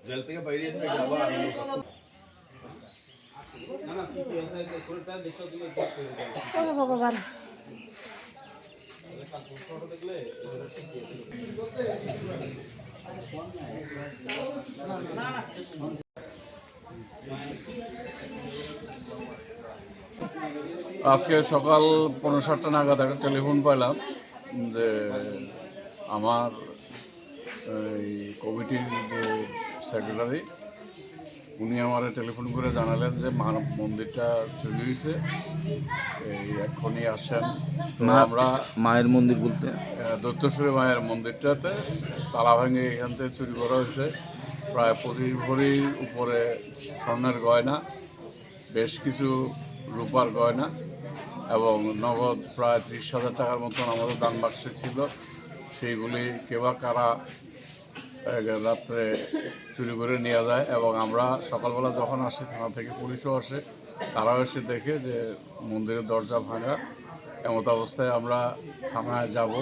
Jail থেকে বাইরে এসে আবার ভগবান আজকে সকাল ৫:৩০ নাগাদ একটা টেলিফোন পাইলাম যে আমার এই কমিটির যে সেক্রেটারি উনি আমার টেলিফোন করে জানালেন যে মন্দিরটা চুরি হয়েছে, এই এক্ষুনি আসেন। আমরা মায়ের মন্দির বলতে দৈত্যেশ্বরী মায়ের মন্দিরটাতে তালা ভেঙে এখান থেকে চুরি করা হয়েছে। প্রায় ২৫ ভরির উপরে স্বর্ণের গয়না, বেশ কিছু রূপার গয়না এবং নগদ প্রায় ৩০,০০০ টাকার মতন আমাদের দান বাক্সে ছিল। সেইগুলি কেবা কারা রাত্রে চুরি করে নিয়ে যায় এবং আমরা সকালবেলা যখন আসি থানা থেকে পুলিশও আসে, তারাও এসে দেখে যে মন্দিরের দরজা ভাঙা। এমত অবস্থায় আমরা থানায় যাব,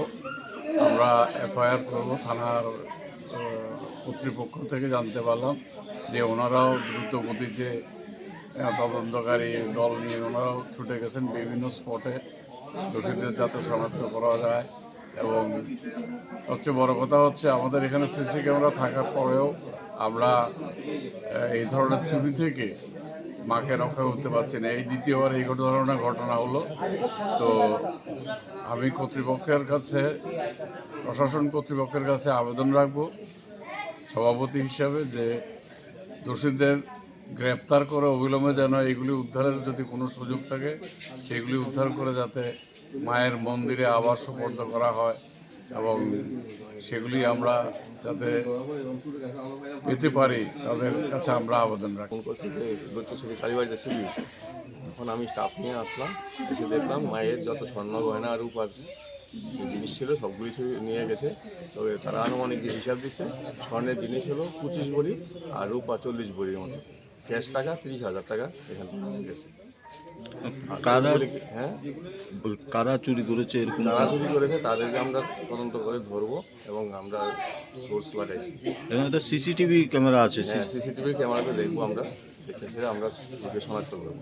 আমরা এফআইআর করব। থানার কর্তৃপক্ষ থেকে জানতে পারলাম যে ওনারাও দ্রুত গতিতে তদন্তকারী দল নিয়ে ওনারাও ছুটে গেছেন বিভিন্ন স্পটে দোষীদের যাতে শনাক্ত করা যায়। এবং সবচেয়ে বড় কথা হচ্ছে আমাদের এখানে সিসি ক্যামেরা থাকার পরেও আমরা এই ধরনের চুরি থেকে মাকে রক্ষা করতে পারছি না। এই দ্বিতীয়বার এই ধরনের ঘটনা হলো। তো আমি কর্তৃপক্ষের কাছে, প্রশাসন কর্তৃপক্ষের কাছে আবেদন রাখব সভাপতি হিসাবে যে দোষীদের গ্রেপ্তার করে অবিলম্বে যেন এইগুলি উদ্ধারের যদি কোনো সুযোগ থাকে সেগুলি উদ্ধার করে যাতে মায়ের মন্দিরে আবার সুপর্দ করা হয় এবং সেগুলি আমরা যাতে পেতে পারি তাদের কাছে আমরা আবেদন রাখি। দৈত্যেশ্বরী কালীবাড়িতে চুরি হয়েছে। এখন আমি স্টাফ নিয়ে আসলাম, এসে দেখলাম মায়ের যত স্বর্ণ গয়না আর রূপার জিনিস ছিল সবগুলি নিয়ে গেছে। তবে তারা আনুমানিক যে হিসাব দিচ্ছে, স্বর্ণের জিনিস হলো 25 ভরি আর রূপা 40 ভরির মতো, ক্যাশ টাকা 30,000 টাকা এখান থেকে নিয়ে গেছে। কারা চুরি করেছে এরকম যারা চুরি করেছে তাদেরকে আমরা তদন্ত করে ধরবো এবং আমরা সোর্স লাগাইছি। সিসিটিভি ক্যামেরা আছে, হ্যাঁ, সিসিটিভি ক্যামেরাতে দেখবো, আমরা দেখে আমরা শনাক্ত করবো।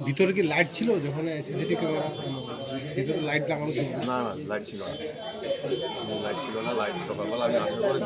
ভিতরে কি লাইট ছিল যখন সিসিটিভি ক্যামেরা ভিতরে লাইট লাগানো ছিল? না, লাইট ছিল না, লাইট সকালবেলা আমি আসার পরে